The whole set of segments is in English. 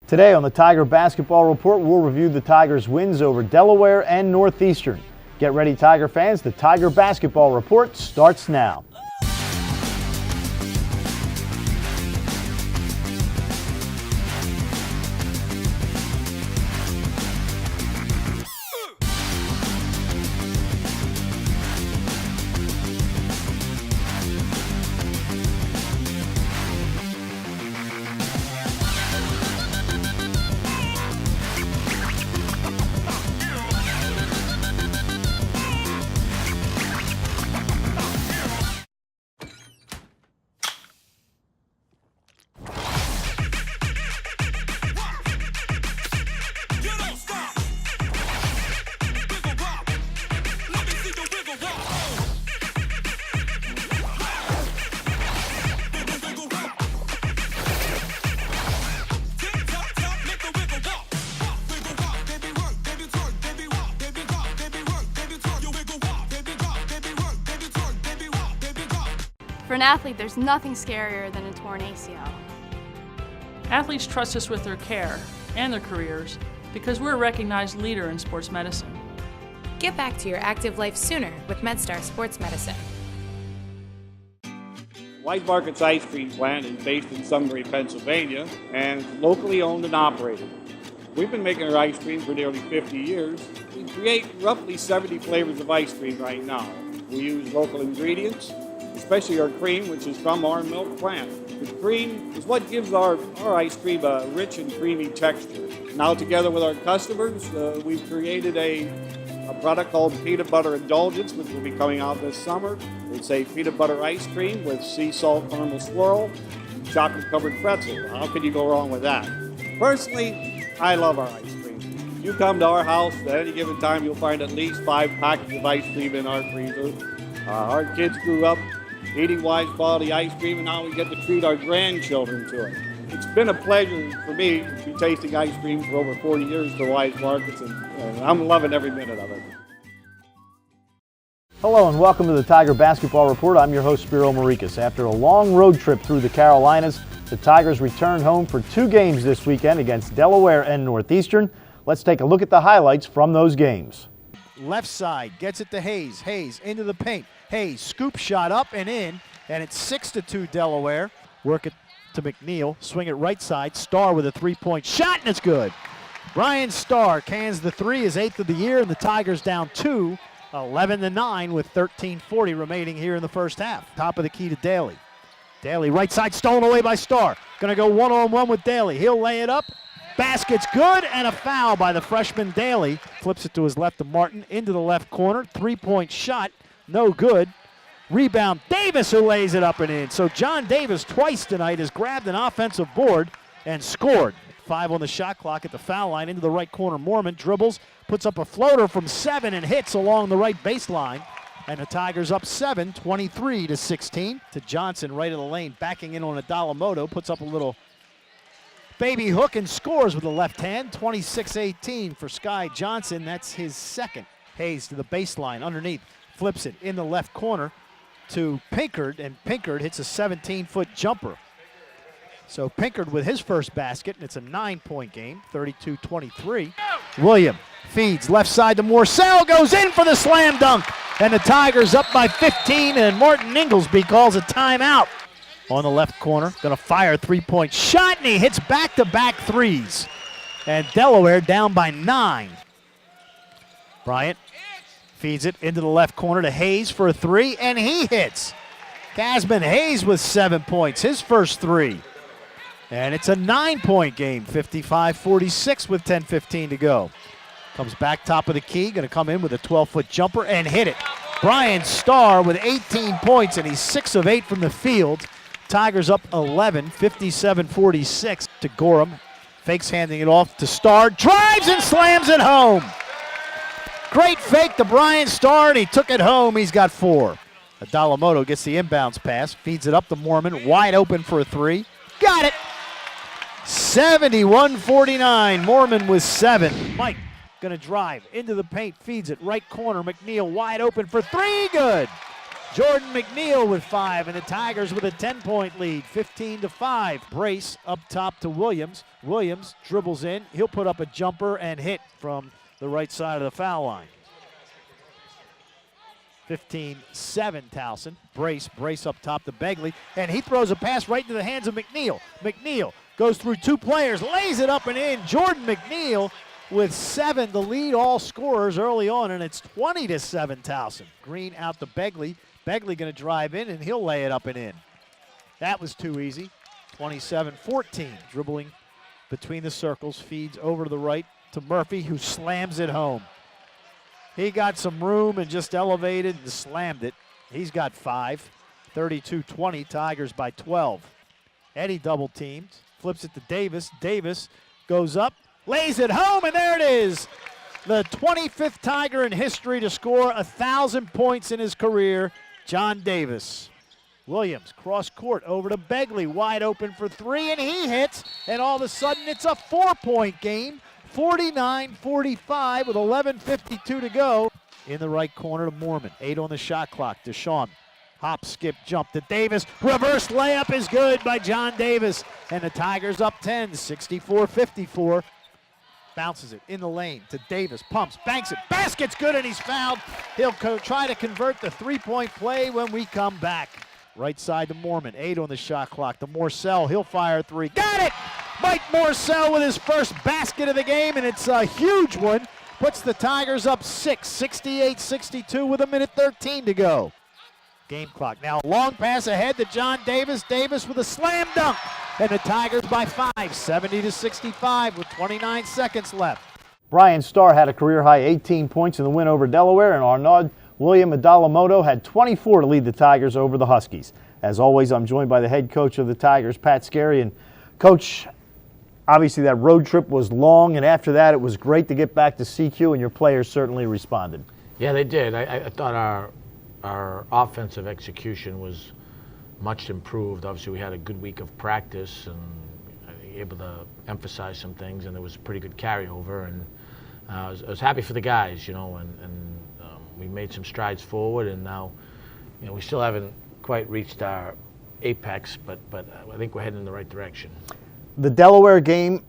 Today on the Tiger Basketball Report, we'll review the Tigers' wins over Delaware and Northeastern. Get ready, Tiger fans. The Tiger Basketball Report starts now. For an athlete, there's nothing scarier than a torn ACL. Athletes trust us with their care and their careers because we're a recognized leader in sports medicine. Get back to your active life sooner with MedStar Sports Medicine. Wise Market's ice cream plant is based in Sunbury, Pennsylvania, and it's locally owned and operated. We've been making our ice cream for nearly 50 years. We create roughly 70 flavors of ice cream right now. We use local ingredients, especially our cream, which is from our milk plant. The cream is what gives our ice cream a rich and creamy texture. Now, together with our customers, we've created a product called Peanut Butter Indulgence, which will be coming out this summer. It's a peanut butter ice cream with sea salt caramel swirl, chocolate-covered pretzel. How can you go wrong with that? Personally, I love our ice cream. If you come to our house at any given time, you'll find at least 5 packages of ice cream in our freezer. Our kids grew up eating Wise quality ice cream, and now we get to treat our grandchildren to it. It's been a pleasure for me to be tasting ice cream for over 40 years for Wise Markets, and I'm loving every minute of it. Hello and welcome to the Tiger Basketball Report. I'm your host, Spiro Morekas. After a long road trip through the Carolinas, the Tigers returned home for 2 games this weekend against Delaware and Northeastern. Let's take a look at the highlights from those games. Left side, gets it to Hayes. Hayes into the paint. Hayes, scoop shot up and in, and it's 6-2 Delaware. Work it to McNeil, swing it right side. Starr with a 3-point shot, and it's good. Brian Starr cans the 3, his 8th of the year, and the Tigers down 2, 11-9 with 13:40 remaining here in the first half. Top of the key to Daly. Daly right side, stolen away by Starr. Gonna go one-on-one with Daly. He'll lay it up. Basket's good, and a foul by the freshman Daly. Flips it to his left to Martin, into the left corner. 3-point shot, no good. Rebound, Davis, who lays it up and in. So John Davis twice tonight has grabbed an offensive board and scored. 5 on the shot clock at the foul line, into the right corner. Mormon dribbles, puts up a floater from 7 and hits along the right baseline. And the Tigers up 7, 23-16 to Johnson, right of the lane, backing in on Adalamoto, puts up a little baby hook and scores with the left hand. 26-18 for Sky Johnson. That's his second. Hayes to the baseline underneath. Flips it in the left corner to Pinkard, and Pinkard hits a 17-foot jumper. So Pinkard with his first basket, and it's a 9-point game, 32-23. William feeds left side to Morcell, goes in for the slam dunk, and the Tigers up by 15, and Martin Inglesby calls a timeout. On the left corner, gonna fire a 3-point shot, and he hits back-to-back threes. And Delaware down by 9. Bryant feeds it into the left corner to Hayes for a 3, and he hits. Casman Hayes with 7 points, his first 3. And it's a 9-point game, 55-46 with 10:15 to go. Comes back top of the key, gonna come in with a 12-foot jumper and hit it. Brian Starr with 18 points, and he's 6 of 8 from the field. Tigers up 11, 57-46 to Gorham. Fakes handing it off to Starr, drives and slams it home. Great fake to Brian Starr, and he took it home. He's got 4. Adalamoto gets the inbounds pass, feeds it up to Mormon, wide open for a 3. Got it! 71-49, Mormon with 7. Mike gonna drive into the paint, feeds it right corner. McNeil wide open for 3, good. Jordan McNeil with 5, and the Tigers with a 10-point lead, 15-5. Brace up top to Williams. Williams dribbles in. He'll put up a jumper and hit from the right side of the foul line. 15-7 Towson. Brace up top to Begley, and he throws a pass right into the hands of McNeil. McNeil goes through 2 players, lays it up and in. Jordan McNeil with 7 to lead all scorers early on, and it's 20-7 Towson. Green out to Begley. Begley going to drive in, and he'll lay it up and in. That was too easy. 27-14. Dribbling between the circles, feeds over to the right to Murphy, who slams it home. He got some room and just elevated and slammed it. He's got 5. 32-20, Tigers by 12. Eddie double teamed, flips it to Davis. Davis goes up, lays it home, and there it is. The 25th Tiger in history to score 1,000 points in his career, John Davis. Williams, cross court over to Begley, wide open for 3, and he hits, and all of a sudden it's a 4-point game, 49-45 with 11:52 to go. In the right corner to Mormon, 8 on the shot clock. Deshaun, hop, skip, jump to Davis. Reverse layup is good by John Davis, and the Tigers up 10, 64-54. Bounces it in the lane to Davis, pumps, banks it, basket's good, and he's fouled. He'll try to convert the 3-point play when we come back. Right side to Mormon, 8 on the shot clock to Morcell. He'll fire 3. Got it! Mike Morcell with his first basket of the game, and it's a huge one. Puts the Tigers up 6, 68-62 with 1:13 to go. Game clock now. Long pass ahead to John Davis. Davis with a slam dunk. And the Tigers by 5, 70-65 with 29 seconds left. Brian Starr had a career-high 18 points in the win over Delaware, and Arnaud William Adalamoto had 24 to lead the Tigers over the Huskies. As always, I'm joined by the head coach of the Tigers, Pat Skerry. And Coach, obviously that road trip was long, and after that it was great to get back to CQ, and your players certainly responded. Yeah, they did. I thought our offensive execution was much improved. Obviously, we had a good week of practice and able to emphasize some things, and there was a pretty good carryover. And I was happy for the guys, and we made some strides forward. And now, we still haven't quite reached our apex, but I think we're heading in the right direction. The Delaware game,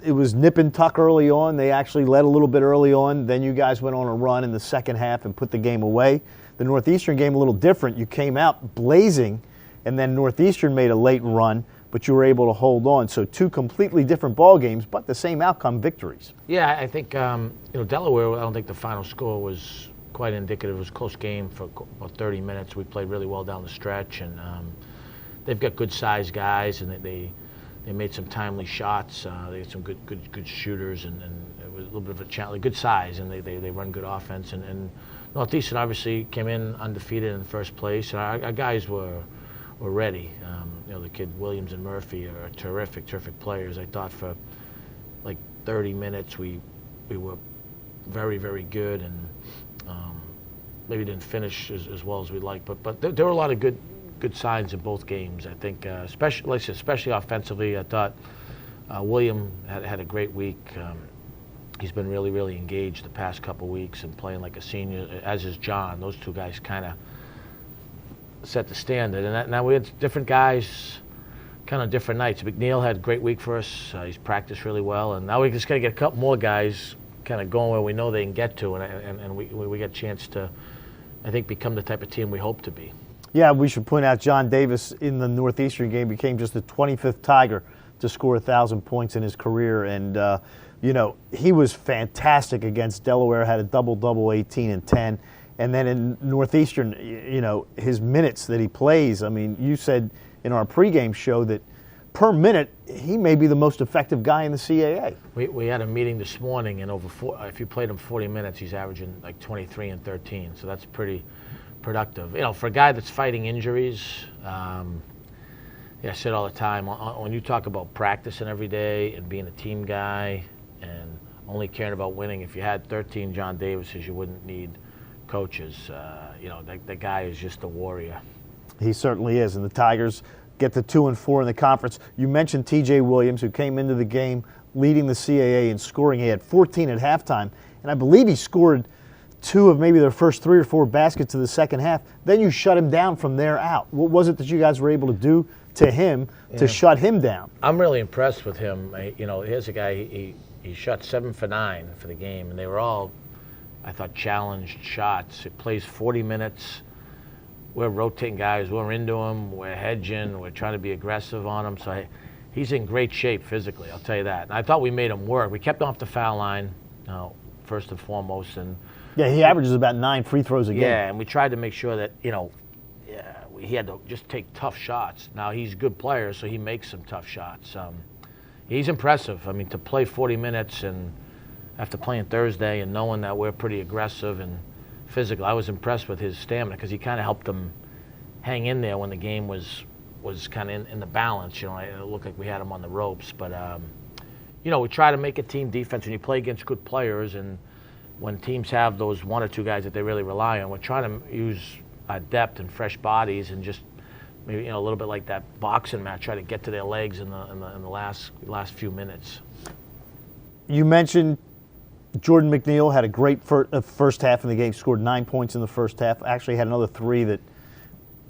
it was nip and tuck early on. They actually led a little bit early on. Then you guys went on a run in the second half and put the game away. The Northeastern game a little different. You came out blazing, and then Northeastern made a late run, but you were able to hold on. So 2 completely different ball games, but the same outcome, victories. Yeah, I think Delaware. I don't think the final score was quite indicative. It was a close game for about 30 minutes. We played really well down the stretch, and they've got good sized guys, and they made some timely shots. They had some good shooters, and it was a little bit of a challenge. Good size, and they run good offense. And Northeastern obviously came in undefeated in first place, and our guys were ready. The kid Williams and Murphy are terrific players. I thought for like 30 minutes we were very, very good, and maybe didn't finish as well as we'd like. But there were a lot of good signs in both games. I think, especially offensively, I thought William had a great week. He's been really, really engaged the past couple weeks and playing like a senior, as is John. Those 2 guys kind of set the standard. And now we had different guys, kind of different nights. McNeil had a great week for us. He's practiced really well. And now we just got to get a couple more guys kind of going where we know they can get to. And we get a chance to, I think, become the type of team we hope to be. Yeah, we should point out John Davis in the Northeastern game became just the 25th Tiger to score 1,000 points in his career. And, he was fantastic against Delaware, had a double-double, 18 and 10. And then in Northeastern, his minutes that he plays, I mean, you said in our pregame show that per minute, he may be the most effective guy in the CAA. We had a meeting this morning, and if you played him 40 minutes, he's averaging like 23 and 13. So that's pretty productive. For a guy that's fighting injuries, I say it all the time, when you talk about practicing every day and being a team guy and only caring about winning, if you had 13 John Davises, you wouldn't need coaches. That guy is just a warrior. He certainly is, and the Tigers get to 2-4 in the conference. You mentioned TJ Williams, who came into the game leading the CAA in scoring. He had 14 at halftime, and I believe he scored 2 of maybe their first 3 or 4 baskets of the second half. Then you shut him down from there out. What was it that you guys were able to do to him to shut him down? I'm really impressed with him. Here's a guy, he shot 7 for 9 for the game, and they were all, I thought, challenged shots. He plays 40 minutes. We're rotating guys. We're into him. We're hedging. We're trying to be aggressive on him. So he's in great shape physically, I'll tell you that. And I thought we made him work. We kept him off the foul line, first and foremost. And yeah, he averages about 9 free throws a game. Yeah, and we tried to make sure that, he had to just take tough shots. Now, he's a good player, so he makes some tough shots. He's impressive. I mean, to play 40 minutes and after playing Thursday and knowing that we're pretty aggressive and physical, I was impressed with his stamina because he kind of helped them hang in there when the game was kind of in the balance. It looked like we had him on the ropes. But, we try to make a team defense when you play against good players, and when teams have those 1 or 2 guys that they really rely on, we're trying to use depth and fresh bodies and just maybe a little bit like that boxing match, try to get to their legs in the last few minutes. You mentioned Jordan McNeil had a great first half of the game, scored 9 points in the first half. Actually had another 3 that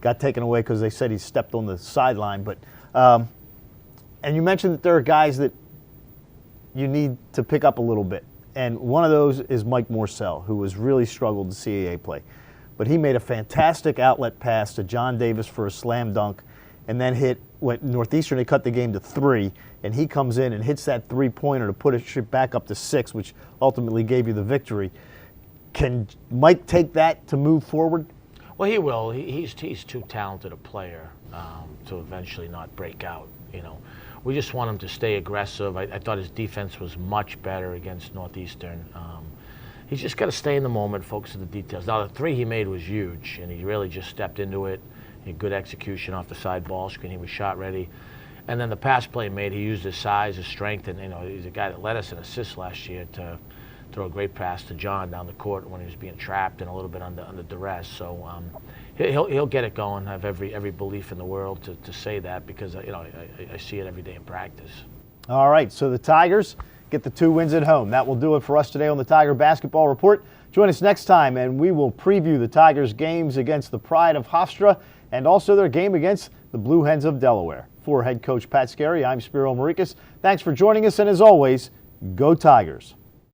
got taken away because they said he stepped on the sideline. But and you mentioned that there are guys that you need to pick up a little bit. And one of those is Mike Morcell, who has really struggled in CAA play. But he made a fantastic outlet pass to John Davis for a slam dunk, and then went Northeastern. They cut the game to 3, and he comes in and hits that 3-pointer to put it back up to 6, which ultimately gave you the victory. Can Mike take that to move forward? Well, he will. He's too talented a player to eventually not break out. We just want him to stay aggressive. I thought his defense was much better against Northeastern. He's just got to stay in the moment, focus on the details. Now, the 3 he made was huge, and he really just stepped into it. He had good execution off the side ball screen. He was shot ready. And then the pass play made, he used his size, his strength, and he's a guy that led us in assists last year to throw a great pass to John down the court when he was being trapped and a little bit under duress. So he'll get it going. I have every belief in the world to say that because I see it every day in practice. All right, so the Tigers get the 2 wins at home. That will do it for us today on the Tiger Basketball Report. Join us next time, and we will preview the Tigers' games against the Pride of Hofstra and also their game against the Blue Hens of Delaware. For head coach Pat Skerry, I'm Spiro Morekas. Thanks for joining us, and as always, go Tigers.